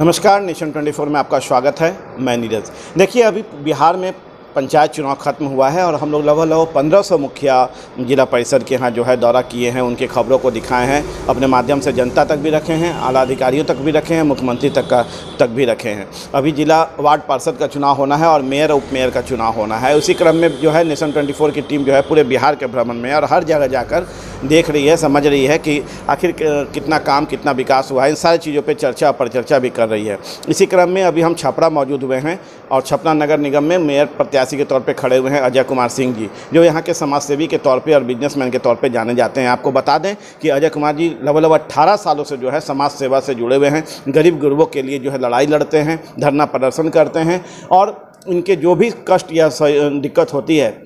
नमस्कार, नेशन 24 में आपका स्वागत है। मैं नीरज। देखिए, अभी बिहार में पंचायत चुनाव खत्म हुआ है और हम लोग लगभग 1500 मुखिया जिला परिषद के यहाँ जो है दौरा किए हैं, उनके खबरों को दिखाए हैं, अपने माध्यम से जनता तक भी रखे हैं, आला अधिकारियों तक भी रखे हैं, मुख्यमंत्री तक भी रखे हैं। अभी जिला वार्ड पार्षद का चुनाव होना है और मेयर उप मेयर का चुनाव होना है। उसी क्रम में जो है नेशन 24 की टीम जो है पूरे बिहार के भ्रमण में और हर जगह जाकर देख रही है, समझ रही है कि आखिर कितना काम, कितना विकास हुआ है। इन सारी चीज़ों पर चर्चा परिचर्चा भी कर रही है। इसी क्रम में अभी हम छपरा मौजूद हुए हैं और छपरा नगर निगम में मेयर प्रत्याशी के तौर पे खड़े हुए हैं अजय कुमार सिंह जी, जो यहाँ के समाज सेवी के तौर पे और बिजनेसमैन के तौर पे जाने जाते हैं। आपको बता दें कि अजय कुमार जी लगभग 18 सालों से जो है समाज सेवा से जुड़े हुए हैं। गरीब गुरबों के लिए जो है लड़ाई लड़ते हैं, धरना प्रदर्शन करते हैं और उनके जो भी कष्ट या दिक्कत होती है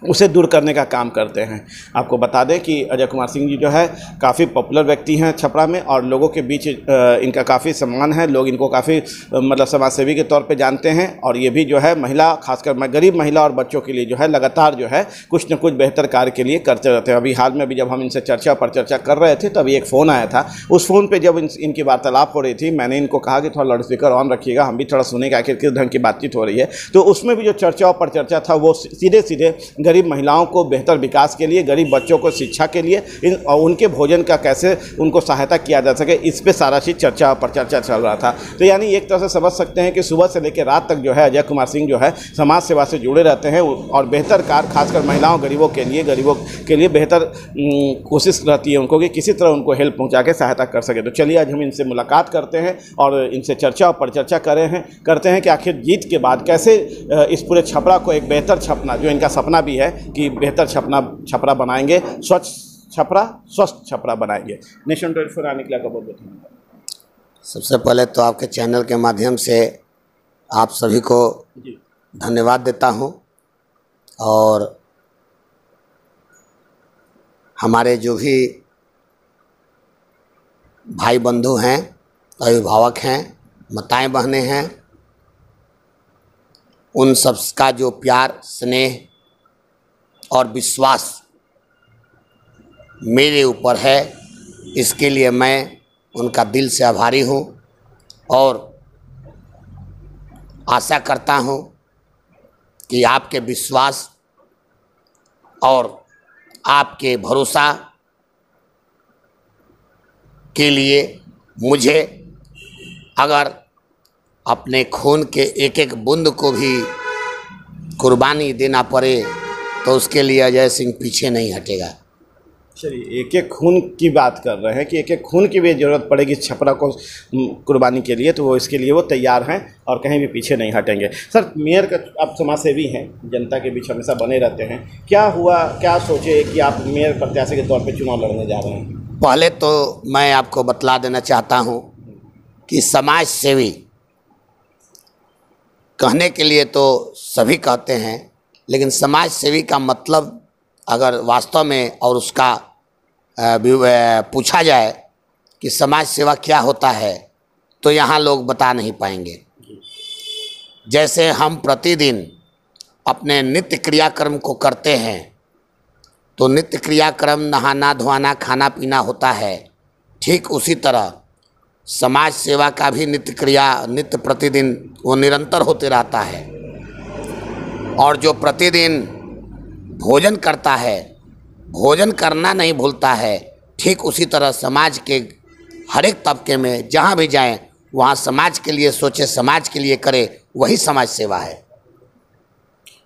उसे दूर करने का काम करते हैं। आपको बता दें कि अजय कुमार सिंह जी जो है काफ़ी पॉपुलर व्यक्ति हैं छपरा में और लोगों के बीच इनका काफ़ी सम्मान है। लोग इनको काफ़ी मतलब समाज सेवी के तौर पे जानते हैं और ये भी जो है महिला, खासकर गरीब महिला और बच्चों के लिए जो है लगातार जो है कुछ न कुछ बेहतर कार्य के लिए करते रहते हैं। अभी हाल में भी जब हम इनसे चर्चा पर चर्चा कर रहे थे तभी एक फ़ोन आया था। उस फ़ोन पर जब इनकी वार्तालाप हो रही थी, मैंने इनको कहा कि थोड़ा लाउड स्पीकर ऑन रखिएगा, हम भी थोड़ा सुनेंगे आखिर किस ढंग की बातचीत हो रही है। तो उसमें भी जो चर्चा पर चर्चा था वो सीधे सीधे गरीब महिलाओं को बेहतर विकास के लिए, गरीब बच्चों को शिक्षा के लिए और उनके भोजन का कैसे उनको सहायता किया जा सके, इस पे सारा चीज़ चर्चा पर चर्चा चल रहा था। तो यानी एक तरह से समझ सकते हैं कि सुबह से लेकर रात तक जो है अजय कुमार सिंह जो है समाज सेवा से जुड़े रहते हैं और बेहतर कार्य, खासकर महिलाओं गरीबों के लिए बेहतर कोशिश रहती है उनको कि किसी तरह उनको हेल्प पहुँचा के सहायता कर सके। तो चलिए आज हम इनसे मुलाकात करते हैं और इनसे चर्चा पर चर्चा करते हैं कि आखिर जीत के बाद कैसे इस पूरे छपरा को एक बेहतर छपरा, जो इनका सपना भी है कि बेहतर छपरा बनाएंगे, स्वच्छ छपरा, स्वस्थ छपरा बनाएंगे। नेशन 24 आने के लिए बहुत बहुत धन्यवाद। सबसे पहले तो आपके चैनल के माध्यम से आप सभी को धन्यवाद देता हूं और हमारे जो भी भाई बंधु हैं, अभिभावक हैं, माताएं बहनें हैं, उन सब का जो प्यार, स्नेह और विश्वास मेरे ऊपर है, इसके लिए मैं उनका दिल से आभारी हूँ और आशा करता हूँ कि आपके विश्वास और आपके भरोसा के लिए मुझे अगर अपने खून के एक एक बूंद को भी कुर्बानी देना पड़े तो उसके लिए अजय सिंह पीछे नहीं हटेगा। चलिए, एक एक खून की बात कर रहे हैं कि एक एक खून की भी ज़रूरत पड़ेगी छपरा को कुर्बानी के लिए, तो वो इसके लिए वो तैयार हैं और कहीं भी पीछे नहीं हटेंगे। सर, मेयर का आप समाज सेवी हैं, जनता के बीच हमेशा बने रहते हैं, क्या हुआ, क्या सोचे कि आप मेयर प्रत्याशी के तौर पर चुनाव लड़ने जा रहे हैं? पहले तो मैं आपको बतला देना चाहता हूँ कि समाज सेवी कहने के लिए तो सभी कहते हैं, लेकिन समाज सेवी का मतलब अगर वास्तव में और उसका पूछा जाए कि समाज सेवा क्या होता है तो यहाँ लोग बता नहीं पाएंगे। जैसे हम प्रतिदिन अपने नित्य क्रियाक्रम को करते हैं तो नित्य क्रियाक्रम नहाना धोना खाना पीना होता है, ठीक उसी तरह समाज सेवा का भी नित्य प्रतिदिन वो निरंतर होते रहता है। और जो प्रतिदिन भोजन करता है, भोजन करना नहीं भूलता है, ठीक उसी तरह समाज के हर एक तबके में जहाँ भी जाएं वहाँ समाज के लिए सोचे, समाज के लिए करे, वही समाज सेवा है।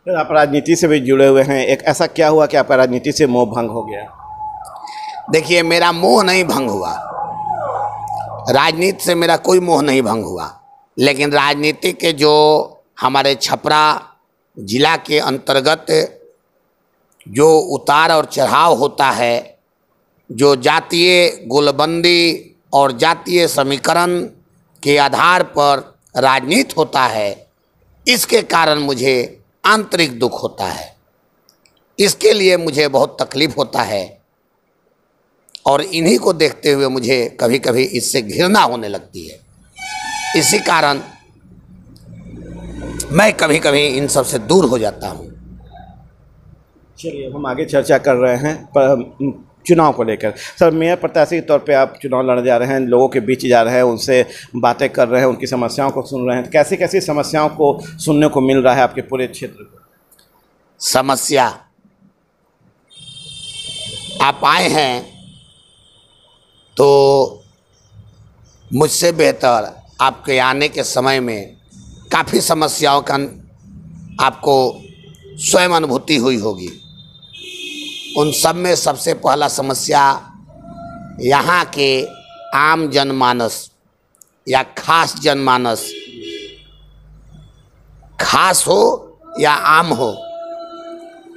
फिर आप राजनीति से भी जुड़े हुए हैं, एक ऐसा क्या हुआ कि आपका राजनीति से मोह भंग हो गया? देखिए, मेरा मोह नहीं भंग हुआ, राजनीति से मेरा कोई मोह नहीं भंग हुआ, लेकिन राजनीति के जो हमारे छपरा जिला के अंतर्गत जो उतार और चढ़ाव होता है, जो जातीय गोलबंदी और जातीय समीकरण के आधार पर राजनीति होता है, इसके कारण मुझे आंतरिक दुख होता है। इसके लिए मुझे बहुत तकलीफ होता है और इन्हीं को देखते हुए मुझे कभी कभी इससे घृणा होने लगती है। इसी कारण मैं कभी कभी इन सब से दूर हो जाता हूँ। चलिए, हम आगे चर्चा कर रहे हैं, पर चुनाव को लेकर। सर, मेयर प्रत्याशी के तौर पे आप चुनाव लड़ने जा रहे हैं, लोगों के बीच जा रहे हैं, उनसे बातें कर रहे हैं, उनकी समस्याओं को सुन रहे हैं, तो कैसी कैसी समस्याओं को सुनने को मिल रहा है आपके पूरे क्षेत्र को? समस्या, आप आए हैं तो मुझसे बेहतर आपके आने के समय में काफ़ी समस्याओं का आपको स्वयं अनुभूति हुई होगी। उन सब में सबसे पहला समस्या यहाँ के आम जनमानस या खास जनमानस, खास हो या आम हो,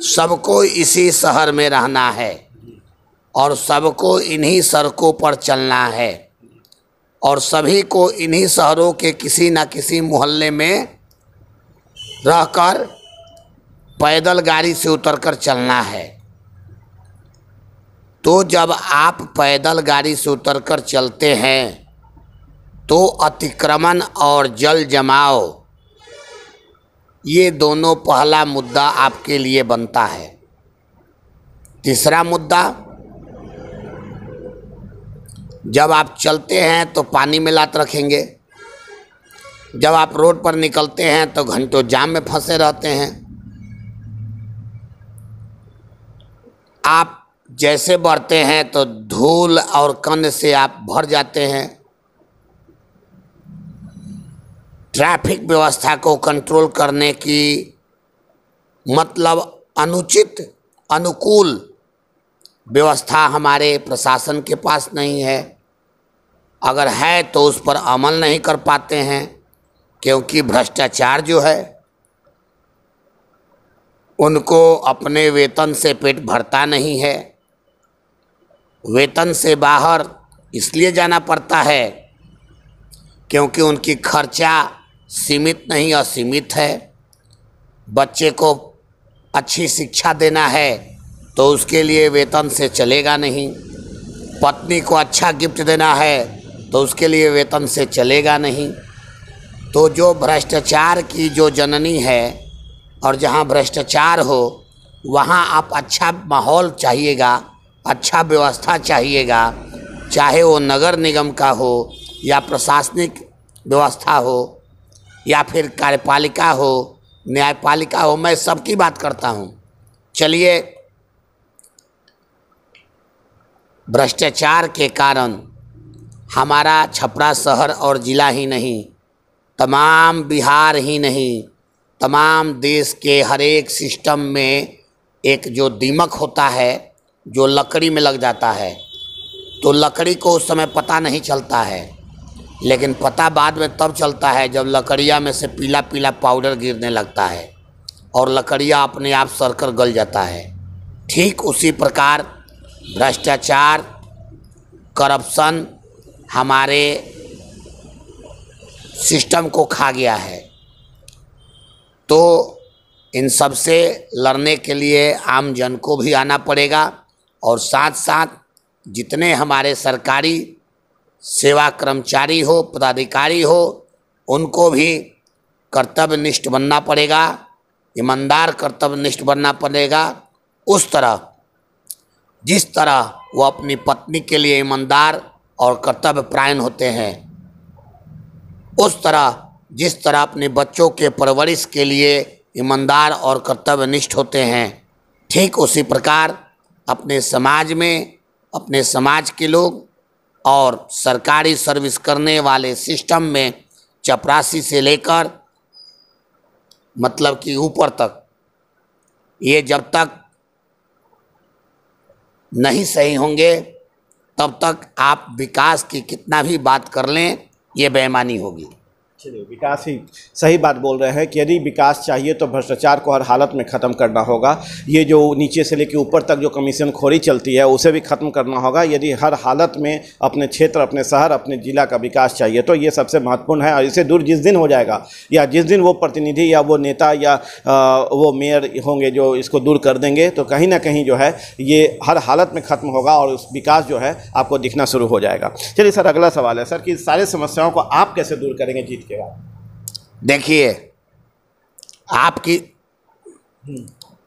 सबको इसी शहर में रहना है और सबको इन्हीं सड़कों पर चलना है और सभी को इन्हीं शहरों के किसी न किसी मोहल्ले में रहकर पैदल गाड़ी से उतरकर चलना है। तो जब आप पैदल गाड़ी से उतरकर चलते हैं तो अतिक्रमण और जल जमाव, ये दोनों पहला मुद्दा आपके लिए बनता है। तीसरा मुद्दा, जब आप चलते हैं तो पानी में लात रखेंगे, जब आप रोड पर निकलते हैं तो घंटों जाम में फंसे रहते हैं। आप जैसे बढ़ते हैं तो धूल और कण से आप भर जाते हैं। ट्रैफिक व्यवस्था को कंट्रोल करने की मतलब अनुचित अनुकूल व्यवस्था हमारे प्रशासन के पास नहीं है। अगर है तो उस पर अमल नहीं कर पाते हैं, क्योंकि भ्रष्टाचार जो है उनको अपने वेतन से पेट भरता नहीं है। वेतन से बाहर इसलिए जाना पड़ता है क्योंकि उनकी खर्चा सीमित नहीं असीमित है। बच्चे को अच्छी शिक्षा देना है तो उसके लिए वेतन से चलेगा नहीं। पत्नी को अच्छा गिफ्ट देना है तो उसके लिए वेतन से चलेगा नहीं। तो जो भ्रष्टाचार की जो जननी है और जहाँ भ्रष्टाचार हो वहाँ आप अच्छा माहौल चाहिएगा, अच्छा व्यवस्था चाहिएगा, चाहे वो नगर निगम का हो या प्रशासनिक व्यवस्था हो या फिर कार्यपालिका हो, न्यायपालिका हो। मैं सबकी बात करता हूँ। चलिए, भ्रष्टाचार के कारण हमारा छपरा शहर और ज़िला ही नहीं, तमाम बिहार ही नहीं, तमाम देश के हर एक सिस्टम में एक जो दीमक होता है जो लकड़ी में लग जाता है, तो लकड़ी को उस समय पता नहीं चलता है, लेकिन पता बाद में तब चलता है जब लकड़िया में से पीला पीला पाउडर गिरने लगता है और लकड़िया अपने आप सड़कर गल जाता है। ठीक उसी प्रकार भ्रष्टाचार, करप्शन हमारे सिस्टम को खा गया है। तो इन सब से लड़ने के लिए आम जन को भी आना पड़ेगा और साथ साथ जितने हमारे सरकारी सेवा कर्मचारी हो, पदाधिकारी हो, उनको भी कर्तव्यनिष्ठ बनना पड़ेगा, ईमानदार कर्तव्यनिष्ठ बनना पड़ेगा। उस तरह जिस तरह वो अपनी पत्नी के लिए ईमानदार और कर्तव्यपरायण होते हैं, उस तरह जिस तरह अपने बच्चों के परवरिश के लिए ईमानदार और कर्तव्यनिष्ठ होते हैं, ठीक उसी प्रकार अपने समाज में अपने समाज के लोग और सरकारी सर्विस करने वाले सिस्टम में चपरासी से लेकर मतलब कि ऊपर तक, ये जब तक नहीं सही होंगे तब तक आप विकास की कितना भी बात कर लें, ये बेईमानी होगी। चलिए, विकास ही सही बात बोल रहे हैं कि यदि विकास चाहिए तो भ्रष्टाचार को हर हालत में ख़त्म करना होगा। ये जो नीचे से लेकर ऊपर तक जो कमीशन खोरी चलती है उसे भी ख़त्म करना होगा। यदि हर हालत में अपने क्षेत्र, अपने शहर, अपने ज़िला का विकास चाहिए तो ये सबसे महत्वपूर्ण है। और इसे दूर जिस दिन हो जाएगा या जिस दिन वो प्रतिनिधि या वो नेता या वो मेयर होंगे जो इसको दूर कर देंगे, तो कहीं ना कहीं जो है ये हर हालत में ख़त्म होगा और उस विकास जो है आपको दिखना शुरू हो जाएगा। चलिए सर, अगला सवाल है सर कि सारे समस्याओं को आप कैसे दूर करेंगे जीत के? देखिए,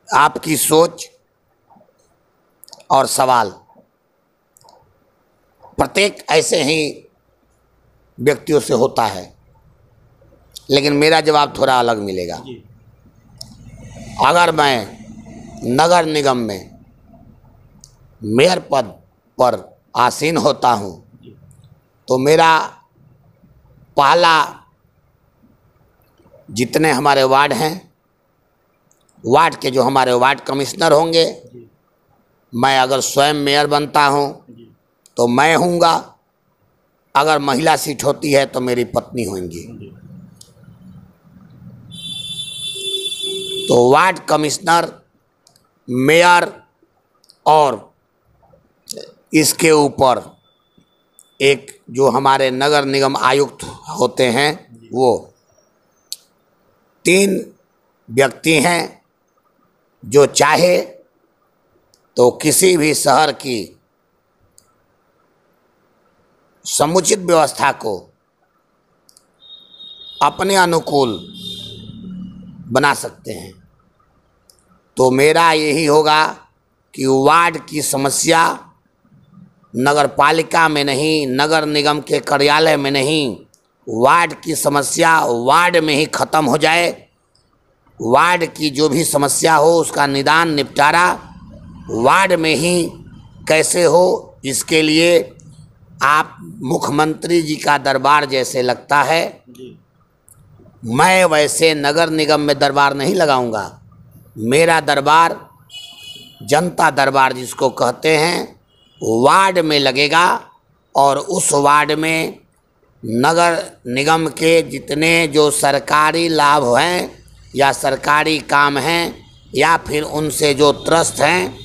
आपकी सोच और सवाल प्रत्येक ऐसे ही व्यक्तियों से होता है, लेकिन मेरा जवाब थोड़ा अलग मिलेगा। अगर मैं नगर निगम में मेयर पद पर आसीन होता हूँ तो मेरा पहला, जितने हमारे वार्ड हैं, वार्ड के जो हमारे वार्ड कमिश्नर होंगे, मैं अगर स्वयं मेयर बनता हूँ तो मैं हूँगा, अगर महिला सीट होती है तो मेरी पत्नी होंगी। तो वार्ड कमिश्नर, मेयर और इसके ऊपर एक जो हमारे नगर निगम आयुक्त होते हैं, वो 3 व्यक्ति हैं जो चाहे तो किसी भी शहर की समुचित व्यवस्था को अपने अनुकूल बना सकते हैं। तो मेरा यही होगा कि वार्ड की समस्या नगर पालिका में नहीं, नगर निगम के कार्यालय में नहीं, वार्ड की समस्या वार्ड में ही ख़त्म हो जाए। वार्ड की जो भी समस्या हो उसका निदान, निपटारा वार्ड में ही कैसे हो, इसके लिए आप मुख्यमंत्री जी का दरबार जैसे लगता है, मैं वैसे नगर निगम में दरबार नहीं लगाऊंगा। मेरा दरबार, जनता दरबार जिसको कहते हैं, वार्ड में लगेगा और उस वार्ड में नगर निगम के जितने जो सरकारी लाभ हैं या सरकारी काम हैं या फिर उनसे जो त्रस्त हैं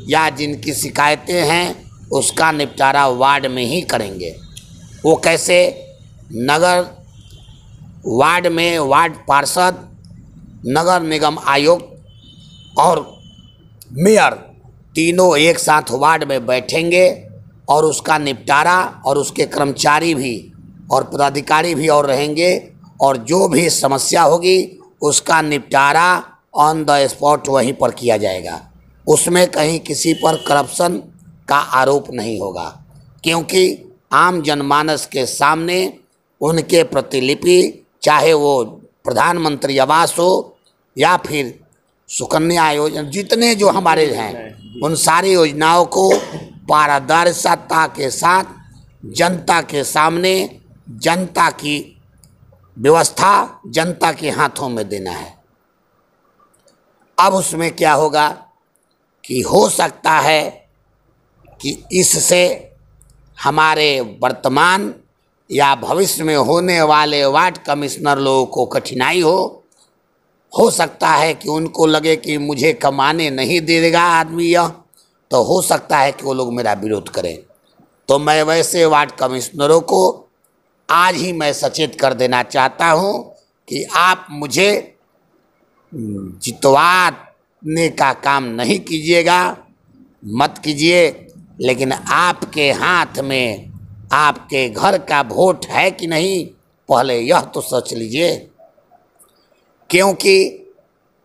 या जिनकी शिकायतें हैं, उसका निपटारा वार्ड में ही करेंगे। वो कैसे? नगर वार्ड में वार्ड पार्षद, नगर निगम आयुक्त और मेयर तीनों एक साथ वार्ड में बैठेंगे और उसका निपटारा, और उसके कर्मचारी भी और पदाधिकारी भी और रहेंगे, और जो भी समस्या होगी उसका निपटारा ऑन द स्पॉट वहीं पर किया जाएगा। उसमें कहीं किसी पर करप्शन का आरोप नहीं होगा, क्योंकि आम जनमानस के सामने उनके प्रतिलिपि, चाहे वो प्रधानमंत्री आवास हो या फिर सुकन्या योजना, जितने जो हमारे हैं, उन सारी योजनाओं को पारदर्शिता के साथ जनता के सामने, जनता की व्यवस्था जनता के हाथों में देना है। अब उसमें क्या होगा कि हो सकता है कि इससे हमारे वर्तमान या भविष्य में होने वाले वार्ड कमिश्नर लोगों को कठिनाई हो सकता है कि उनको लगे कि मुझे कमाने नहीं देगा आदमी यह, तो हो सकता है कि वो लोग मेरा विरोध करें। तो मैं वैसे वार्ड कमिश्नरों को आज ही मैं सचेत कर देना चाहता हूं कि आप मुझे जितवाने का काम नहीं कीजिएगा, मत कीजिए, लेकिन आपके हाथ में आपके घर का वोट है कि नहीं, पहले यह तो सोच लीजिए। क्योंकि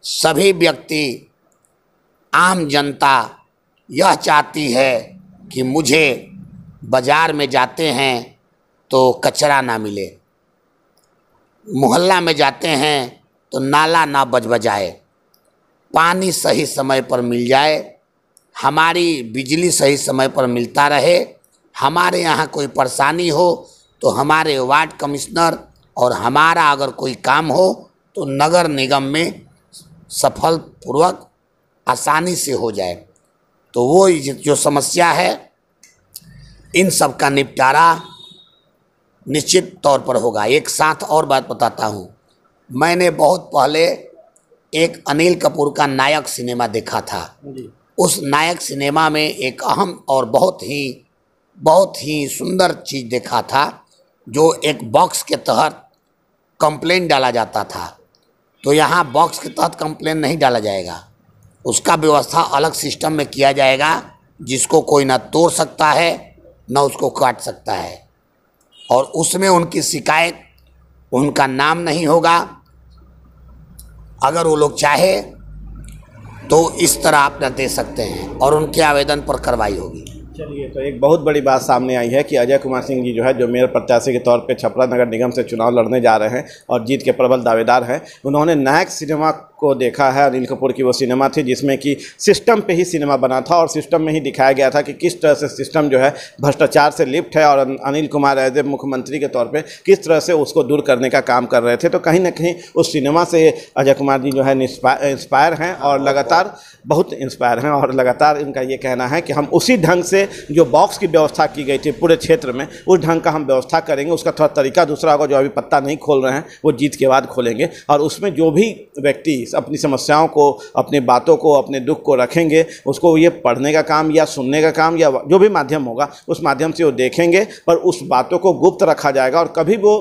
सभी व्यक्ति, आम जनता यह चाहती है कि मुझे बाज़ार में जाते हैं तो कचरा ना मिले, मोहल्ला में जाते हैं तो नाला ना बजबजाए, पानी सही समय पर मिल जाए, हमारी बिजली सही समय पर मिलता रहे, हमारे यहाँ कोई परेशानी हो तो हमारे वार्ड कमिश्नर और हमारा अगर कोई काम हो तो नगर निगम में सफलपूर्वक आसानी से हो जाए। तो वो जो समस्या है, इन सब का निपटारा निश्चित तौर पर होगा। एक साथ और बात बताता हूँ, मैंने बहुत पहले एक अनिल कपूर का नायक सिनेमा देखा था। उस नायक सिनेमा में एक अहम और बहुत ही सुंदर चीज़ देखा था, जो एक बॉक्स के तहत कंप्लेन डाला जाता था। तो यहाँ बॉक्स के तहत कंप्लेन नहीं डाला जाएगा, उसका व्यवस्था अलग सिस्टम में किया जाएगा, जिसको कोई ना तोड़ सकता है ना उसको काट सकता है, और उसमें उनकी शिकायत, उनका नाम नहीं होगा। अगर वो लोग चाहे तो इस तरह अपना दे सकते हैं और उनके आवेदन पर कार्रवाई होगी। चलिए, तो एक बहुत बड़ी बात सामने आई है कि अजय कुमार सिंह जी जो है, जो मेयर प्रत्याशी के तौर पे छपरा नगर निगम से चुनाव लड़ने जा रहे हैं और जीत के प्रबल दावेदार हैं, उन्होंने नायक सिनेमा को देखा है। अनिल कपूर की वो सिनेमा थी जिसमें कि सिस्टम पे ही सिनेमा बना था और सिस्टम में ही दिखाया गया था कि किस तरह से सिस्टम जो है भ्रष्टाचार से लिप्त है और अनिल कुमार एज ए मुख्यमंत्री के तौर पे किस तरह से उसको दूर करने का काम कर रहे थे। तो कहीं ना कहीं उस सिनेमा से अजय कुमार जी जो है इंस्पायर हैं और लगातार बहुत इंस्पायर हैं और लगातार इनका ये कहना है कि हम उसी ढंग से जो बॉक्स की व्यवस्था की गई थी पूरे क्षेत्र में, उस ढंग का हम व्यवस्था करेंगे। उसका थोड़ा तरीका दूसरा होगा, जो अभी पत्ता नहीं खोल रहे हैं वो जीत के बाद खोलेंगे। और उसमें जो भी व्यक्ति अपनी समस्याओं को, अपनी बातों को, अपने दुख को रखेंगे, उसको ये पढ़ने का काम या सुनने का काम या जो भी माध्यम होगा उस माध्यम से वो देखेंगे, पर उस बातों को गुप्त रखा जाएगा और कभी वो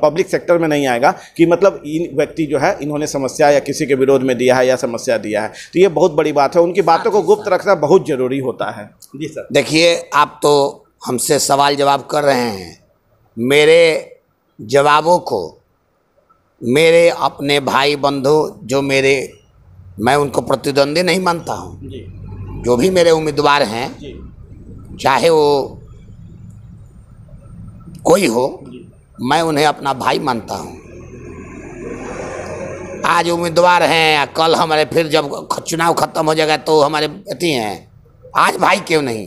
पब्लिक सेक्टर में नहीं आएगा कि मतलब इन व्यक्ति जो है इन्होंने समस्या या किसी के विरोध में दिया है या समस्या दिया है। तो ये बहुत बड़ी बात है, उनकी बातों को गुप्त रखना बहुत ज़रूरी होता है। जी सर। देखिए, आप तो हमसे सवाल जवाब कर रहे हैं, मेरे जवाबों को मेरे अपने भाई बंधु जो मैं उनको प्रतिद्वंदी नहीं मानता हूँ, जो भी मेरे उम्मीदवार हैं, चाहे वो कोई हो, मैं उन्हें अपना भाई मानता हूँ। आज उम्मीदवार हैं, कल हमारे फिर जब चुनाव खत्म हो जाएगा तो हमारे अति हैं। आज भाई क्यों नहीं,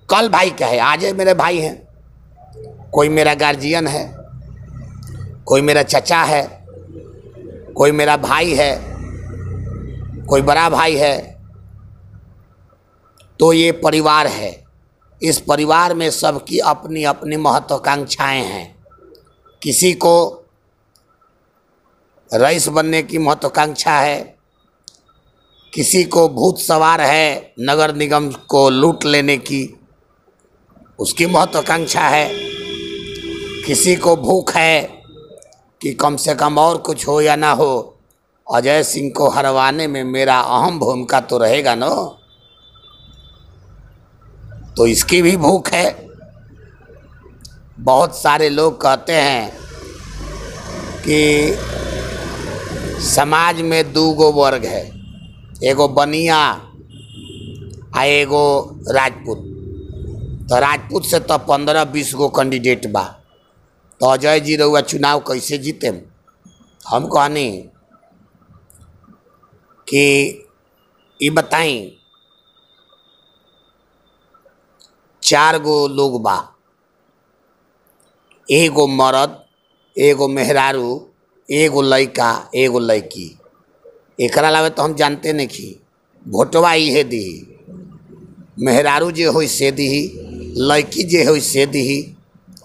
कल भाई क्या है, आज मेरे भाई हैं। कोई मेरा गार्जियन है, कोई मेरा चचा है, कोई मेरा भाई है, कोई बड़ा भाई है। तो ये परिवार है, इस परिवार में सबकी अपनी अपनी महत्वाकांक्षाएं हैं। किसी को रईस बनने की महत्वाकांक्षा है, किसी को भूत सवार है नगर निगम को लूट लेने की, उसकी महत्वाकांक्षा है। किसी को भूख है कि कम से कम और कुछ हो या ना हो, अजय सिंह को हरवाने में मेरा अहम भूमिका तो रहेगा ना, तो इसकी भी भूख है। बहुत सारे लोग कहते हैं कि समाज में दो गो वर्ग है, एगो बनिया आ एगो राजपूत। तो राजपूत से तो 15-20 गो कैंडिडेट बा, तो अजय जी रहुआ चुनाव कैसे जीते। हम कहनी कि ये बताई 4 गो लोग बा, एगो मर्द, एगो मेहरारू, एगो लड़का, एगो लड़की। एकरा अलावा तो हम जानते नहीं कि भोटवा इहे दी, मेहरारू जे हो से दी, लड़की जे हो से दी,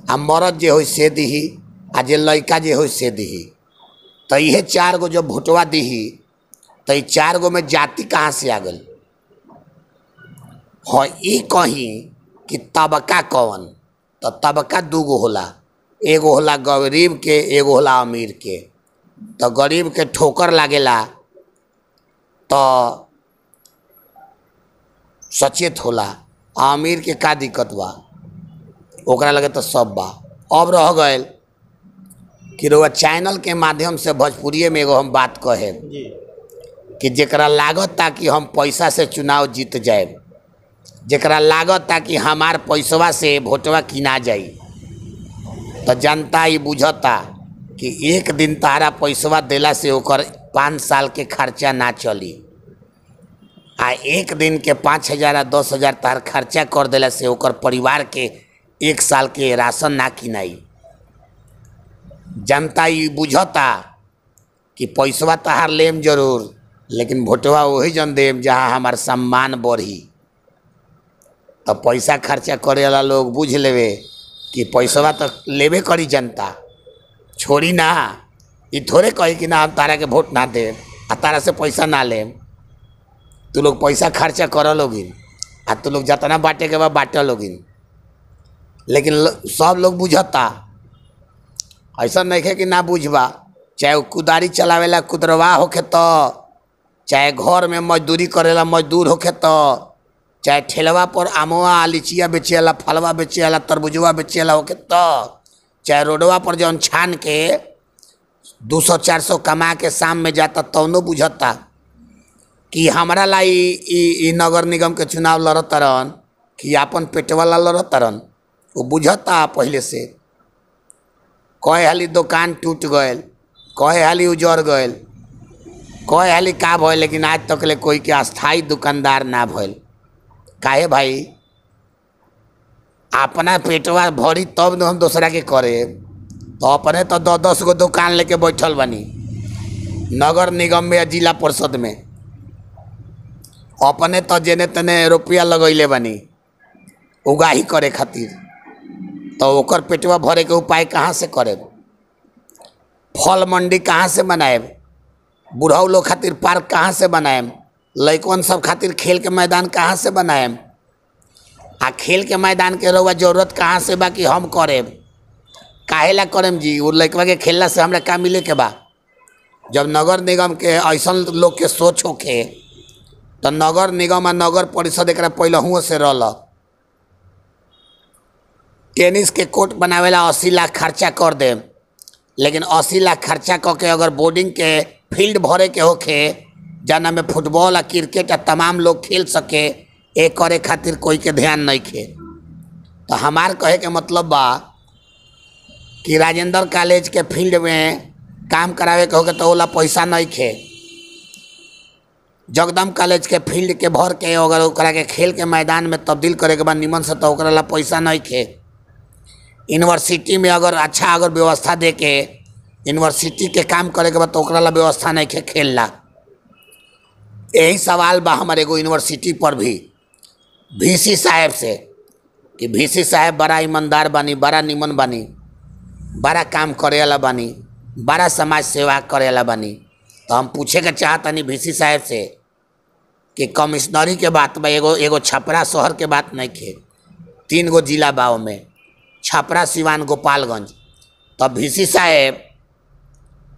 आ मर्द जे हो से दी, आ जे लड़का जे हो से दी। तो यह 4 गो जो भोटवा दी, तो 4 गो में जाति कहाँ से आ गई। हाँ, ये कहीं कि तबका कौन, तो तबका 2 गो होला, एगो होला गरीब के, एगो होला अमीर के। तो गरीब के ठोकर लागेला तो सचेत होला, अमीर के का दिक्कत बा, ओकरा लगे तो सब बा। अब रह गए कि रउआ चैनल के माध्यम से भोजपुरी में एगो हम बात कहे कि जेकरा लागत ताकि हम पैसा से चुनाव जीत जाए, जेकरा लागत ताकि हमार पैसवा से भोटवा किना जाई, तो जनता ये बुझता कि एक दिन तारा पैसवा देला से ओकर 5 साल के खर्चा ना चली, आ एक दिन के 5,000 या 10,000 तार खर्चा कर देला से ओकर परिवार के 1 साल के राशन ना किनाई। जनता ये बुझता कि पैसवा तहार लेम जरूर, लेकिन भोटवा वही जन देम जहाँ हमार सम्मान बढ़ी। तो पैसा खर्चा करे वाला लोग बुझ लेवे कि पैसवा तो लेवे करी जनता, छोड़ी ना। ये थोड़े कही कि ना हम तारा के वोट ना दे आ तारा से पैसा ना लेम। तू लोग पैसा खर्चा कर लोगिन आ तू लोग जितना बांटे के बाद बांट लोगिन, लेकिन सब लोग बुझता। ऐसा नहीं है कि ना बुझबा, चाहे कुदारी चलावेला कुदरवा होके, तो चाहे घर में मजदूरी करेला मजदूर होके, तो चाहे ठेलवा पर आमवा लीचिया बेचे वाला, फलवा बेचे वाला, तरबूजवा बेचे वाला होके, तो चाहे रोडवा पर जौन छान के 200-400 कमा के शाम में जाता, तौनो बुझता कि हमारा ला नगर निगम के चुनाव लड़त रहन कि आपन पेटवा ला लड़तरन, वो बुझता पहले से। कई हाली दुकान टूट गए, कई हाली उजड़ गए, कई हाली का भइल, लेकिन आज तक ले कोई के अस्थाई दुकानदार ना भइल। काहे भाई? अपना पेटवा भरी तब न हम दूसरा के करे। तो अपने तो 10 गो दुकान लेके बैठल बनी नगर निगम में या जिला परिषद में, अपने तो जेने तेने रुपया लगैले बनी उगाही करे खातिर। तो ओकर पेटवा भरे के उपाय कहाँ से करे? फल मंडी कहाँ से बनाएब? बुढ़ऊ लोग खातिर पार्क कहाँ से बनाएम? लइकन सब खातिर खेल के मैदान कहाँ से बनाएम? आ खेल के मैदान के रउआ जरूरत कहाँ से बा कि हम करेब? काहेला करेम जी? वो लइकवा के खेलला से हमरा का मिले के बा? जब नगर निगम के ऐसा लोग के सोच होखे तो नगर निगम आ नगर परिषद एक पहलहुओं से रहल। टेनिस के कोर्ट बनावेला 80 लाख खर्चा कर दे, लेकिन 80 लाख खर्चा करके अगर बोर्डिंग के फील्ड भरे के होखे जाना में फुटबॉल आ क्रिकेट आ तमाम लोग खेल सके, एक करे खातिर कोई के ध्यान नहीं खे। तो हमार कहे के मतलब बा कि राजेंद्र कॉलेज के फील्ड में काम करावे के होगे तो ओला पैसा नहीं खे। जगदम कॉलेज के फील्ड के भर के अगर ओकरा के खेल के मैदान में तब्दील करे के बाद निमन से, तो ओकरा ला पैसा नहीं खे। यूनिवर्सिटी में अगर अच्छा अगर व्यवस्था दे के यूनिवर्सिटी के काम करे के बाद, तो ओकरा ला व्यवस्था नहीं खे खेल ला। यही सवाल बा हमारे एगो यूनिवर्सिटी पर भी VC साहब से कि VC साहब बड़ा ईमानदार बानी, बड़ा निमन बानी, बड़ा काम करे वाला बानी, बड़ा समाज सेवा करे वाला बानी। तो हम पूछे के चाहतनी VC साहब से कि कमिश्नरी के बात बा, एगो छपरा शहर के बात नहीं खे, 3 गो जिला बाव में, छपरा, सिवान, गोपालगंज। तो VC साहब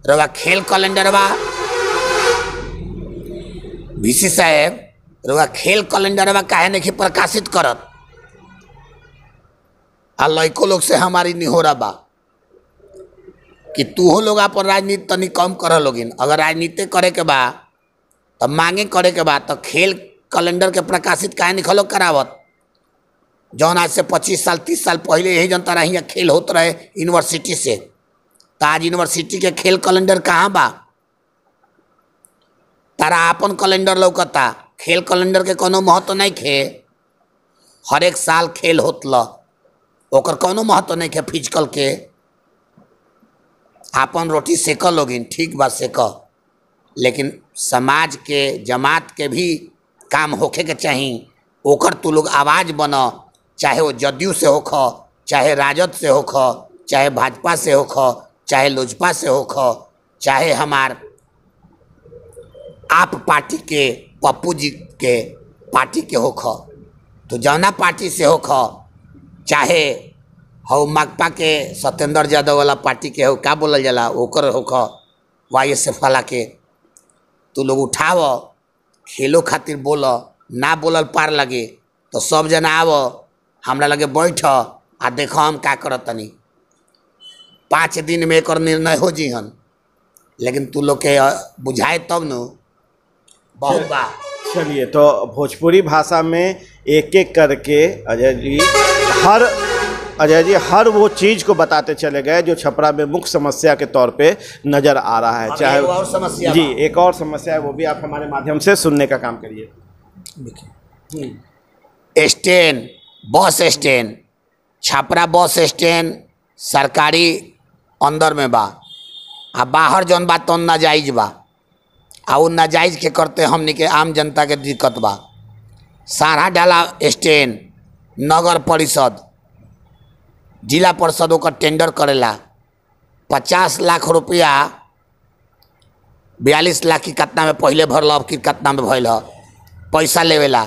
रवा खेल कैलेंडर बा, VC साहब रवा खेल कैलेंडर बा काहे नहीं प्रकाशित करत? आ लइको लोग से हमारी निहोरा बा कि तूहो लोग अपन राजनीति तनी कम कर लोगिन। अगर राजनीति करे के बा तो मांगे करे के बा, तो खेल कैलेंडर के प्रकाशित काहे नहीं खलो करावत? जौन आज से 25 साल 30 साल पहले यही जनता रही खेल होत रहे यूनिवर्सिटी से, तो आज यूनिवर्सिटी के खेल कैलेंडर कहाँ बा? तारा अपन कैलेंडर लौकता, खेल कैलेंडर के कोनो महत्व नहीं खे। हर एक साल खेल होतला, ओकर कोनो महत्व नहीं खे। फिजिकल के आपन रोटी सेक लोगिन, ठीक बा सेक, लेकिन समाज के जमात के भी काम होखे के चाहिए। ओकर तू लोग आवाज़ बन, चाहे वो जदयू से होख, चाहे राजद से होख, चाहे भाजपा से होख, चाहे लोजपा से होख, चाहे हमार आप पार्टी के पप्पू जी के पार्टी के होख, तो जौना पार्टी से होख, चाहे हो माकपा के सत्येंद्र यादव वाला पार्टी के हो, का बोलल जाला ओकर होख, YSF वाला के, तू लोग उठाव, खेलो खातिर बोल, ना बोलल पार लगे तो सब जना आव हमरा लगे बैठ आ देखो हम का करत तनी। 5 दिन में एक निर्णय हो जीहन, लेकिन तू लोग के बुझाए तब न बहुत बा। चलिए, तो भोजपुरी भाषा में एक एक करके अजय जी हर वो चीज़ को बताते चले गए जो छपरा में मुख्य समस्या के तौर पे नज़र आ रहा है। चाहे और समस्या जी एक और समस्या है, वो भी आप हमारे माध्यम से सुनने का काम करिए। Stand, bus stand, Chhapra bus stand सरकारी अंदर में बा, आ बाहर जौन बा तो नाजायज बा, आ वो नाजायज के करते हमने के आम जनता के दिक्कत बा। सारा डाला स्टैंड नगर परिषद, जिला परिषद ओकर टेंडर करेला, 50 लाख रुपया 42 लाख की कितना में पहले भरल, अब की कितना में भरल पैसा लेवेला।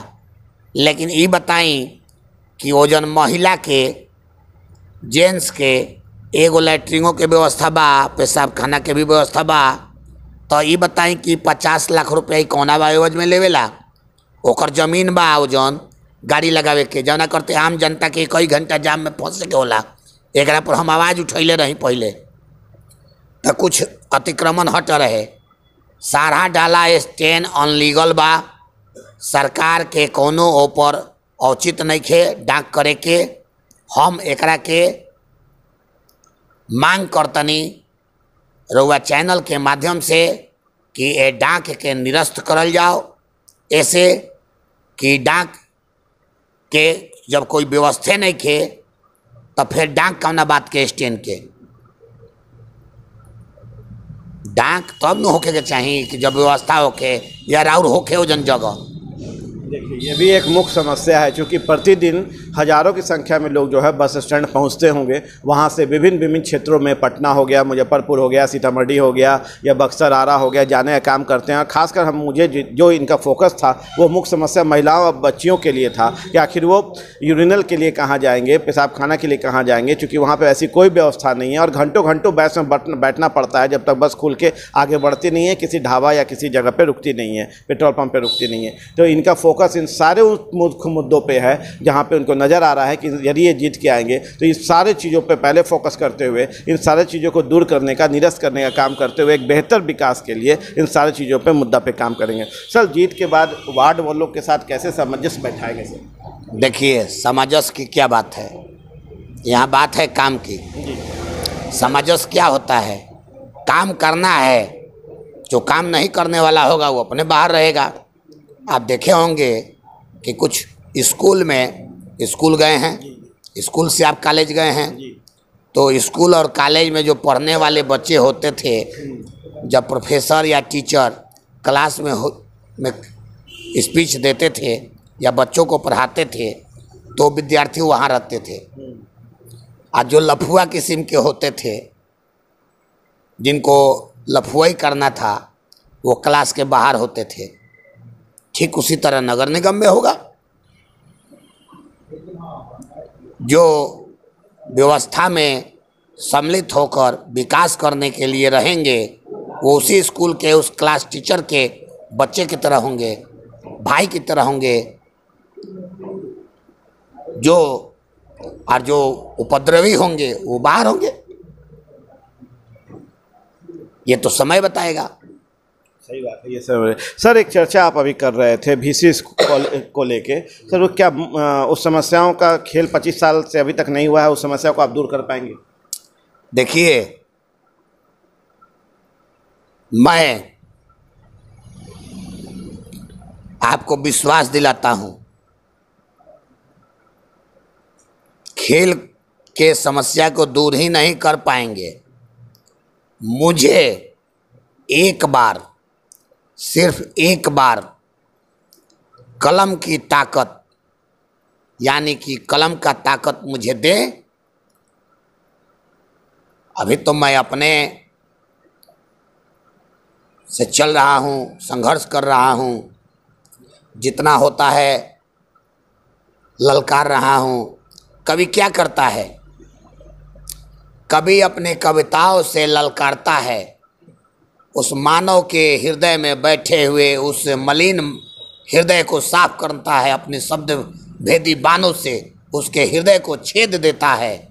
लेकिन ये बताई कि वो जन महिला के जेंट्स के एगो लैट्रिनों के व्यवस्था बा, पेशाब खाना के भी व्यवस्था बा, तो ये बताई कि 50 लाख रुपया कौना बा एवज में लेवेला? ओकर जमीन बा वो जौन गाड़ी लगावे के, जौना करते आम जनता के कई घंटा जाम में फंस के होला। एकरा पर हम आवाज़ उठैले रही पहले, तो कुछ अतिक्रमण हट रहे। सारा डाला स्टैंड अनलीगल बा, सरकार के कोनो ऊपर औचित नहीं खे डाक करे के। हम एकरा के मांग करतनी रउआ चैनल के माध्यम से कि ए डाक के निरस्त करल जाओ, ऐसे कि डाक के जब कोई व्यवस्था नहीं खे तो फिर डाक कौना बात के स्टैंड के। डाक तब न होके के चाहिए कि जब व्यवस्था होके या राउर होके हो जन जगह। देखिए, ये भी एक मुख्य समस्या है, क्योंकि प्रतिदिन हज़ारों की संख्या में लोग जो है बस स्टैंड पहुंचते होंगे। वहां से विभिन्न क्षेत्रों में, पटना हो गया, मुजफ्फरपुर हो गया, सीतामढ़ी हो गया या बक्सर आरा हो गया, जाने का काम करते हैं। और ख़ासकर मुझे जो इनका फोकस था वो मुख्य समस्या महिलाओं और बच्चियों के लिए था कि आखिर वो यूरिनल के लिए कहाँ जाएंगे, पेशाब खाना के लिए कहाँ जाएंगे, क्योंकि वहाँ पर ऐसी कोई व्यवस्था नहीं है और घंटों घंटों बस में बैठना पड़ता है जब तक बस खुल के आगे बढ़ती नहीं है, किसी ढाबा या किसी जगह पर रुकती नहीं है, पेट्रोल पंप पर रुकती नहीं है। तो इनका फोकस इन सारे मुख्य मुद्दों पे है जहाँ पे उनको नज़र आ रहा है कि यदि ये जीत के आएंगे तो इस सारे चीज़ों पे पहले फोकस करते हुए इन सारे चीज़ों को दूर करने का, निरस्त करने का काम करते हुए एक बेहतर विकास के लिए इन सारी चीज़ों पे मुद्दा पे काम करेंगे। सर, जीत के बाद वार्ड वालों के साथ कैसे सामंजस्य बैठाएंगे सर? देखिए, सामंजस्य की क्या बात है, यहाँ बात है काम की। सामंजस्य क्या होता है? काम करना है, जो काम नहीं करने वाला होगा वो अपने बाहर रहेगा। आप देखे होंगे कि कुछ स्कूल गए हैं, स्कूल से आप कॉलेज गए हैं, तो स्कूल और कॉलेज में जो पढ़ने वाले बच्चे होते थे, जब प्रोफेसर या टीचर क्लास में स्पीच देते थे या बच्चों को पढ़ाते थे तो विद्यार्थी वहाँ रहते थे। और जो लफुआ किस्म के होते थे, जिनको लफुआई करना था, वो क्लास के बाहर होते थे। ठीक उसी तरह नगर निगम में होगा। जो व्यवस्था में सम्मिलित होकर विकास करने के लिए रहेंगे वो उसी स्कूल के उस क्लास टीचर के बच्चे की तरह होंगे, भाई की तरह होंगे। जो उपद्रवी होंगे वो बाहर होंगे। ये तो समय बताएगा। सही बात है ये सर, एक चर्चा आप अभी कर रहे थे VC को लेके। सर, वो क्या उस समस्याओं का खेल 25 साल से अभी तक नहीं हुआ है, उस समस्या को आप दूर कर पाएंगे? देखिए, मैं आपको विश्वास दिलाता हूं, खेल के समस्या को दूर ही नहीं कर पाएंगे। मुझे एक बार, सिर्फ एक बार कलम की ताकत, यानी कि कलम का ताकत मुझे दे। अभी तो मैं अपने से चल रहा हूँ, संघर्ष कर रहा हूँ, जितना होता है ललकार रहा हूँ। कवि क्या करता है? कवि अपने कविताओं से ललकारता है, उस मानव के हृदय में बैठे हुए उस मलिन हृदय को साफ करता है, अपने शब्द भेदी बाणों से उसके हृदय को छेद देता है।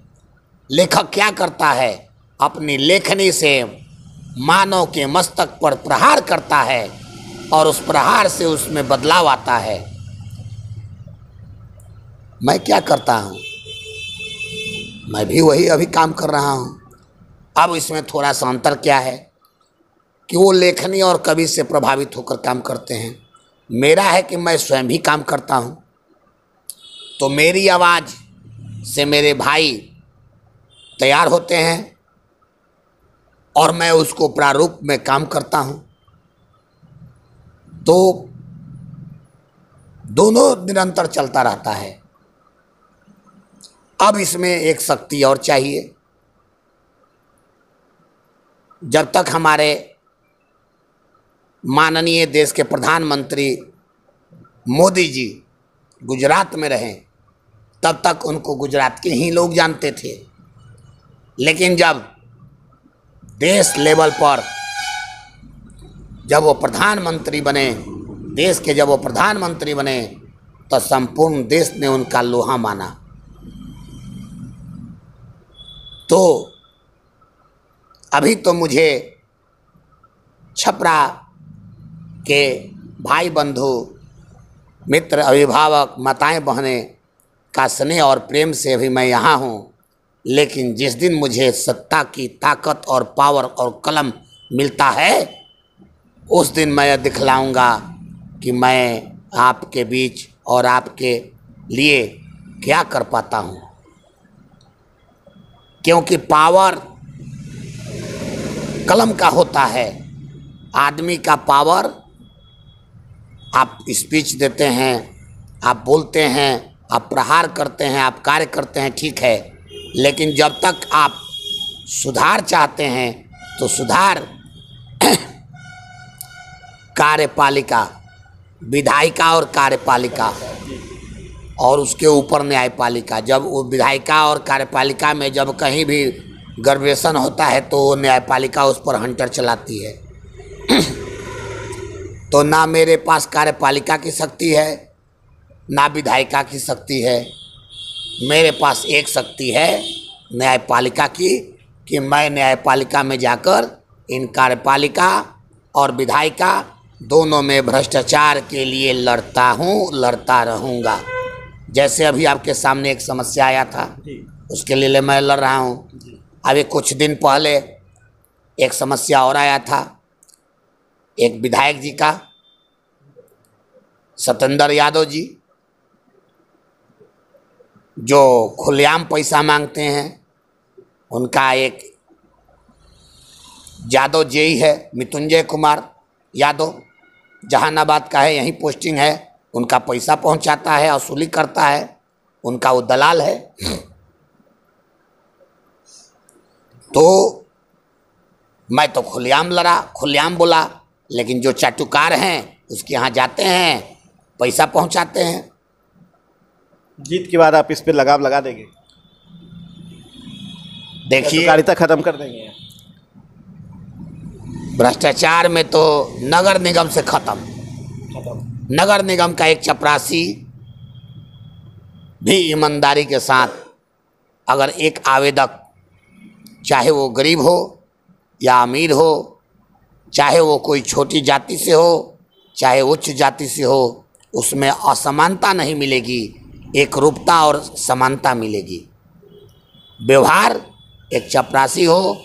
लेखक क्या करता है? अपनी लेखनी से मानव के मस्तक पर प्रहार करता है और उस प्रहार से उसमें बदलाव आता है। मैं क्या करता हूँ? मैं भी वही अभी काम कर रहा हूँ। अब इसमें थोड़ा सा अंतर क्या है कि वो लेखनी और कवि से प्रभावित होकर काम करते हैं। मेरा है कि मैं स्वयं भी काम करता हूँ, तो मेरी आवाज़ से मेरे भाई तैयार होते हैं और मैं उसको प्रारूप में काम करता हूँ। तो दोनों निरंतर चलता रहता है। अब इसमें एक शक्ति और चाहिए। जब तक हमारे माननीय देश के प्रधानमंत्री मोदी जी गुजरात में रहें, तब तक उनको गुजरात के ही लोग जानते थे। लेकिन जब देश लेवल पर जब वो प्रधानमंत्री बने, देश के जब वो प्रधानमंत्री बने, तो संपूर्ण देश ने उनका लोहा माना। तो अभी तो मुझे छपरा के भाई बंधु मित्र, अभिभावक, माताएं, बहनें का स्नेह और प्रेम से अभी मैं यहाँ हूँ, लेकिन जिस दिन मुझे सत्ता की ताकत और पावर और कलम मिलता है, उस दिन मैं यह दिखलाऊंगा कि मैं आपके बीच और आपके लिए क्या कर पाता हूँ। क्योंकि पावर कलम का होता है, आदमी का पावर, आप स्पीच देते हैं, आप बोलते हैं, आप प्रहार करते हैं, आप कार्य करते हैं, ठीक है, लेकिन जब तक आप सुधार चाहते हैं तो सुधार कार्यपालिका, विधायिका और कार्यपालिका और उसके ऊपर न्यायपालिका, जब वो विधायिका और कार्यपालिका में जब कहीं भी गर्वेशन होता है तो वो न्यायपालिका उस पर हंटर चलाती है। तो ना मेरे पास कार्यपालिका की शक्ति है, ना विधायिका की शक्ति है, मेरे पास एक शक्ति है न्यायपालिका की, कि मैं न्यायपालिका में जाकर इन कार्यपालिका और विधायिका दोनों में भ्रष्टाचार के लिए लड़ता हूँ, लड़ता रहूँगा। जैसे अभी आपके सामने एक समस्या आया था, उसके लिए मैं लड़ रहा हूँ। अभी कुछ दिन पहले एक समस्या और आया था, एक विधायक जी का, सतेंद्र यादव जी, जो खुलेआम पैसा मांगते हैं। उनका एक यादव जेई है, मृत्युंजय कुमार यादव, जहानाबाद का है, यहीं पोस्टिंग है, उनका पैसा पहुंचाता है, वसूली करता है, उनका वो दलाल है। तो मैं तो खुलेआम लड़ा, खुलेआम बोला, लेकिन जो चाटुकार हैं उसके यहाँ जाते हैं, पैसा पहुंचाते हैं। जीत के बाद आप इस पे लगाम लगा देंगे? देखिए, कार्यता खत्म कर देंगे? भ्रष्टाचार में तो नगर निगम से खत्म। नगर निगम का एक चपरासी भी ईमानदारी के साथ अगर एक आवेदक, चाहे वो गरीब हो या अमीर हो, चाहे वो कोई छोटी जाति से हो चाहे उच्च जाति से हो, उसमें असमानता नहीं मिलेगी, एकरूपता और समानता मिलेगी। व्यवहार एक चपरासी हो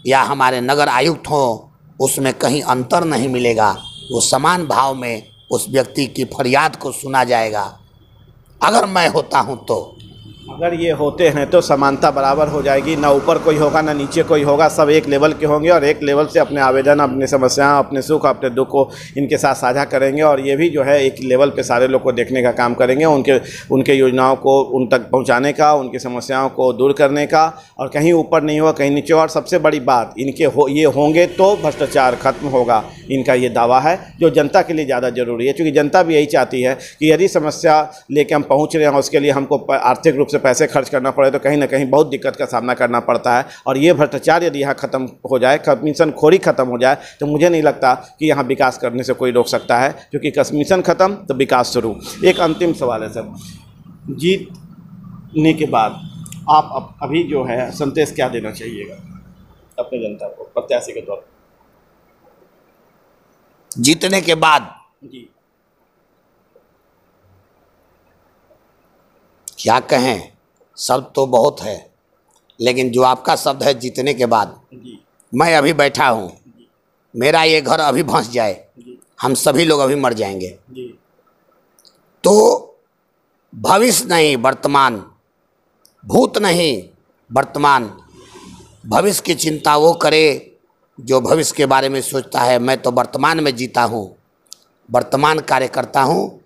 या हमारे नगर आयुक्त हो, उसमें कहीं अंतर नहीं मिलेगा। वो समान भाव में उस व्यक्ति की फरियाद को सुना जाएगा। अगर मैं होता हूं तो, अगर ये होते हैं तो समानता बराबर हो जाएगी, ना ऊपर कोई होगा ना नीचे कोई होगा, सब एक लेवल के होंगे और एक लेवल से अपने आवेदन, अपनी समस्याएं, अपने सुख, अपने दुख को इनके साथ साझा करेंगे। और ये भी जो है एक लेवल पे सारे लोग को देखने का काम करेंगे, उनके योजनाओं को उन तक पहुंचाने का, उनकी समस्याओं को दूर करने का, और कहीं ऊपर नहीं होगा कहीं नीचे। और सबसे बड़ी बात, ये होंगे तो भ्रष्टाचार खत्म होगा, इनका ये दावा है, जो जनता के लिए ज़्यादा ज़रूरी है। क्योंकि जनता भी यही चाहती है कि यदि समस्या लेके हम पहुँच रहे हैं, उसके लिए हमको आर्थिक रूप से पैसे खर्च करना पड़े तो कहीं ना कहीं बहुत दिक्कत का सामना करना पड़ता है। और ये भ्रष्टाचार यदि यहाँ खत्म हो जाए, कमीशन खोरी खत्म हो जाए, तो मुझे नहीं लगता कि यहाँ विकास करने से कोई रोक सकता है। क्योंकि कमीशन खत्म तो विकास शुरू। एक अंतिम सवाल है सर, जीतने के बाद आप अभी जो है संदेश क्या देना चाहिएगा अपने जनता को, प्रत्याशी के तौर पर? जीतने के बाद जी क्या कहें, शब्द तो बहुत है, लेकिन जो आपका शब्द है जीतने के बाद, मैं अभी बैठा हूँ, मेरा ये घर अभी धंस जाए, हम सभी लोग अभी मर जाएंगे, तो भविष्य नहीं वर्तमान, भूत नहीं वर्तमान, भविष्य की चिंता वो करे जो भविष्य के बारे में सोचता है। मैं तो वर्तमान में जीता हूँ, वर्तमान कार्य करता हूँ,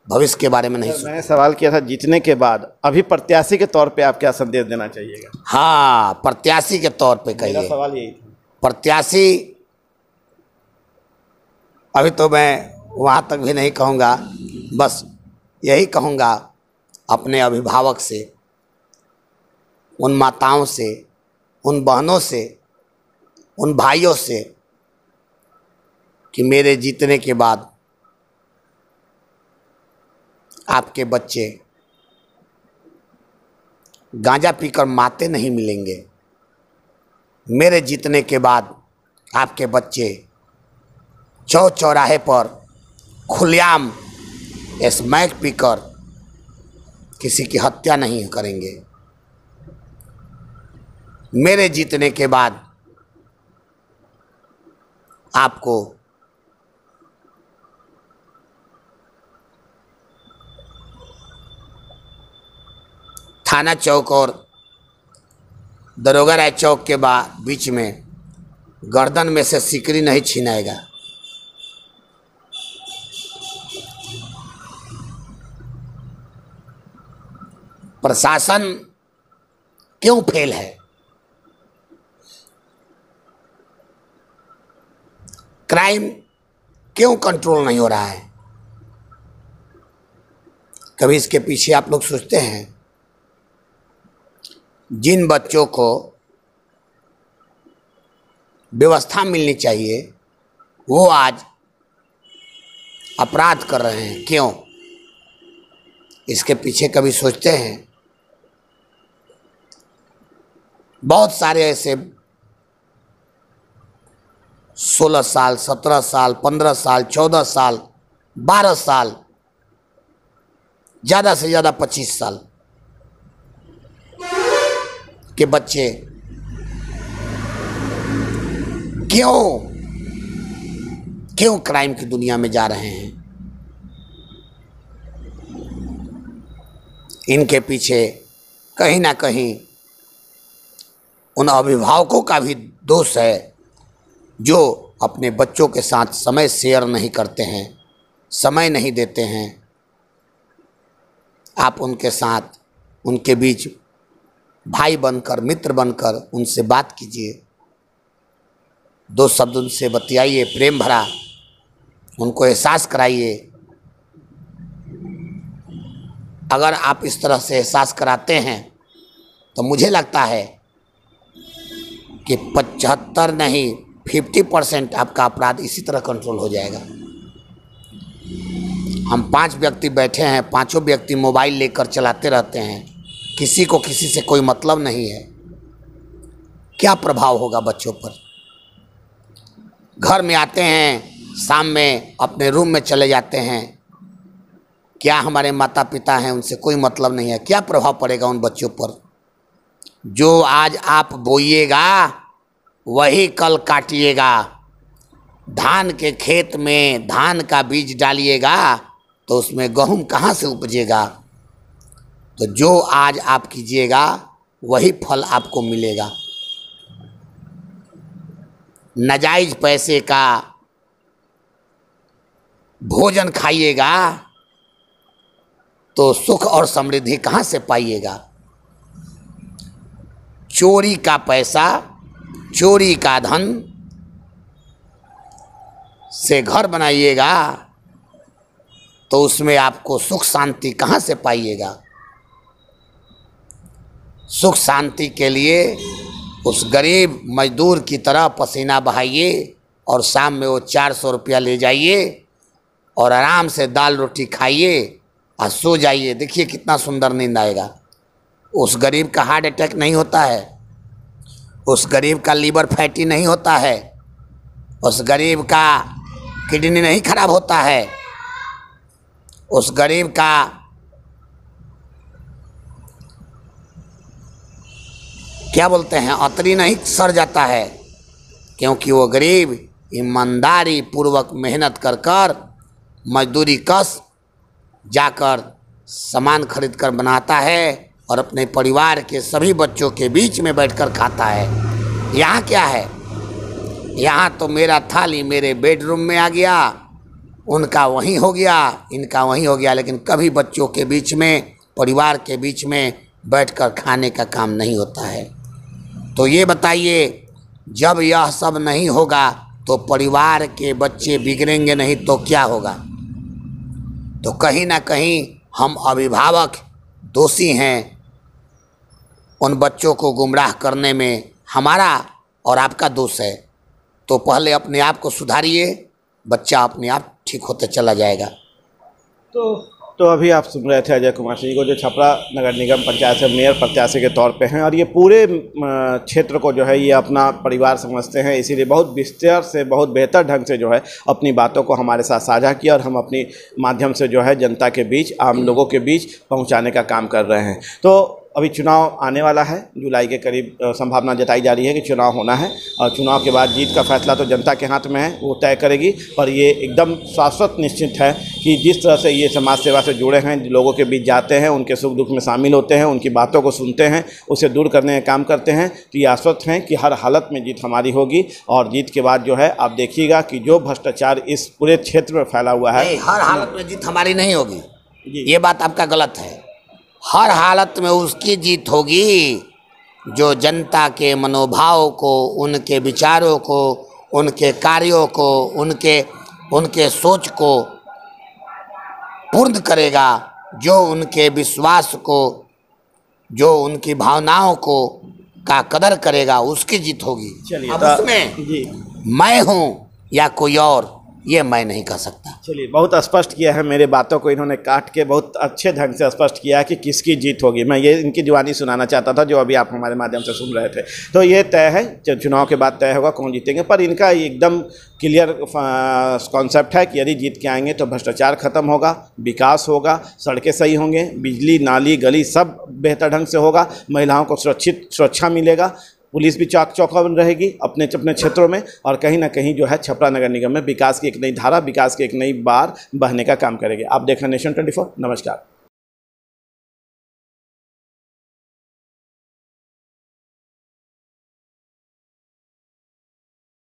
भविष्य के बारे में नहीं सोचता। मैंने सवाल किया था जीतने के बाद, अभी प्रत्याशी के तौर पे आप क्या संदेश देना चाहिएगा? हाँ, प्रत्याशी के तौर पे कहिए। मेरा सवाल यही था। प्रत्याशी, अभी तो मैं वहाँ तक भी नहीं कहूँगा, बस यही कहूँगा अपने अभिभावक से, उन माताओं से, उन बहनों से, उन भाइयों से, कि मेरे जीतने के बाद आपके बच्चे गांजा पीकर माते नहीं मिलेंगे। मेरे जीतने के बाद आपके बच्चे चौक चौराहे पर खुलेआम स्मैक पीकर किसी की हत्या नहीं करेंगे। मेरे जीतने के बाद आपको थाना चौक और दरोगा राय चौक के बीच में गर्दन में से सिकड़ी नहीं छीनाएगा। प्रशासन क्यों फेल है? क्राइम क्यों कंट्रोल नहीं हो रहा है? कभी इसके पीछे आप लोग सोचते हैं? जिन बच्चों को व्यवस्था मिलनी चाहिए वो आज अपराध कर रहे हैं। क्यों? इसके पीछे कभी सोचते हैं? बहुत सारे ऐसे 16 साल, 17 साल, 15 साल, 14 साल, 12 साल, ज़्यादा से ज़्यादा 25 साल के बच्चे क्यों क्राइम की दुनिया में जा रहे हैं? इनके पीछे कहीं ना कहीं उन अभिभावकों का भी दोष है जो अपने बच्चों के साथ समय शेयर नहीं करते हैं, समय नहीं देते हैं। आप उनके साथ, उनके बीच भाई बनकर, मित्र बनकर उनसे बात कीजिए, 2 शब्द उनसे बतियाइए, प्रेम भरा, उनको एहसास कराइए। अगर आप इस तरह से एहसास कराते हैं तो मुझे लगता है कि 75 नहीं 50% आपका अपराध इसी तरह कंट्रोल हो जाएगा। हम 5 व्यक्ति बैठे हैं, पांचों व्यक्ति मोबाइल लेकर चलाते रहते हैं, किसी को किसी से कोई मतलब नहीं है। क्या प्रभाव होगा बच्चों पर? घर में आते हैं, शाम में अपने रूम में चले जाते हैं, क्या हमारे माता पिता हैं उनसे कोई मतलब नहीं है। क्या प्रभाव पड़ेगा उन बच्चों पर? जो आज आप बोइएगा वही कल काटिएगा। धान के खेत में धान का बीज डालिएगा तो उसमें गेहूं कहाँ से उपजेगा? तो जो आज आप कीजिएगा वही फल आपको मिलेगा। नाजायज पैसे का भोजन खाइएगा तो सुख और समृद्धि कहाँ से पाइएगा? चोरी का पैसा, चोरी का धन से घर बनाइएगा तो उसमें आपको सुख शांति कहाँ से पाइएगा? सुख शांति के लिए उस गरीब मजदूर की तरह पसीना बहाइए और शाम में वो 400 रुपया ले जाइए और आराम से दाल रोटी खाइए और सो जाइए। देखिए कितना सुंदर नींद आएगा। उस गरीब का हार्ट अटैक नहीं होता है, उस गरीब का लीवर फैटी नहीं होता है, उस गरीब का किडनी नहीं खराब होता है, उस गरीब का क्या बोलते हैं अतरी नहीं सड़ जाता है, क्योंकि वो गरीब ईमानदारी पूर्वक मेहनत कर कर मजदूरी कस जाकर सामान खरीद कर बनाता है और अपने परिवार के सभी बच्चों के बीच में बैठकर खाता है। यहाँ क्या है? यहाँ तो मेरा थाली मेरे बेडरूम में आ गया, उनका वहीं हो गया, इनका वहीं हो गया, लेकिन कभी बच्चों के बीच में, परिवार के बीच में बैठकर खाने का काम नहीं होता है। तो ये बताइए, जब यह सब नहीं होगा तो परिवार के बच्चे बिगड़ेंगे नहीं तो क्या होगा? तो कहीं ना कहीं हम अभिभावक दोषी हैं उन बच्चों को गुमराह करने में। हमारा और आपका दोष है। तो पहले अपने आप को सुधारिए, बच्चा अपने आप ठीक होते चला जाएगा। तो तो अभी आप सुन रहे थे अजय कुमार सिंह को, जो छपरा नगर निगम पंचायत से मेयर प्रत्याशी के तौर पे हैं, और ये पूरे क्षेत्र को जो है ये अपना परिवार समझते हैं, इसीलिए बहुत विस्तार से, बहुत बेहतर ढंग से जो है अपनी बातों को हमारे साथ साझा किया और हम अपनी माध्यम से जो है जनता के बीच, आम लोगों के बीच पहुँचाने का काम कर रहे हैं। तो अभी चुनाव आने वाला है, जुलाई के करीब संभावना जताई जा रही है कि चुनाव होना है, और चुनाव के बाद जीत का फैसला तो जनता के हाथ में है, वो तय करेगी। पर ये एकदम शाश्वत निश्चित है कि जिस तरह से ये समाज सेवा से जुड़े हैं, लोगों के बीच जाते हैं, उनके सुख दुख में शामिल होते हैं, उनकी बातों को सुनते हैं, उसे दूर करने का काम करते हैं, तो ये आश्वस्त हैं कि हर हालत में जीत हमारी होगी। और जीत के बाद जो है आप देखिएगा कि जो भ्रष्टाचार इस पूरे क्षेत्र में फैला हुआ है, हर हालत में जीत हमारी नहीं होगी, ये बात आपका गलत है। हर हालत में उसकी जीत होगी जो जनता के मनोभाव को, उनके विचारों को, उनके कार्यों को, उनके सोच को पूर्ण करेगा, जो उनके विश्वास को, जो उनकी भावनाओं को का कदर करेगा, उसकी जीत होगी। चलिए, अब उसमें मैं हूँ या कोई और, ये मैं नहीं कह सकता। चलिए, बहुत स्पष्ट किया है, मेरे बातों को इन्होंने काट के बहुत अच्छे ढंग से स्पष्ट किया है कि किसकी जीत होगी। मैं ये इनकी जुबानी सुनाना चाहता था जो अभी आप हमारे माध्यम से सुन रहे थे। तो ये तय है, चुनाव के बाद तय होगा कौन जीतेंगे, पर इनका एकदम क्लियर कॉन्सेप्ट है कि यदि जीत के आएंगे तो भ्रष्टाचार खत्म होगा, विकास होगा, सड़कें सही होंगे, बिजली, नाली, गली सब बेहतर ढंग से होगा, महिलाओं को सुरक्षा मिलेगा, पुलिस भी चौकन्नी रहेगी अपने क्षेत्रों में, और कहीं ना कहीं जो है छपरा नगर निगम में विकास की एक नई धारा, विकास की एक नई बार बहने का काम करेगी। आप देख रहे हैं नेशन 24। नमस्कार।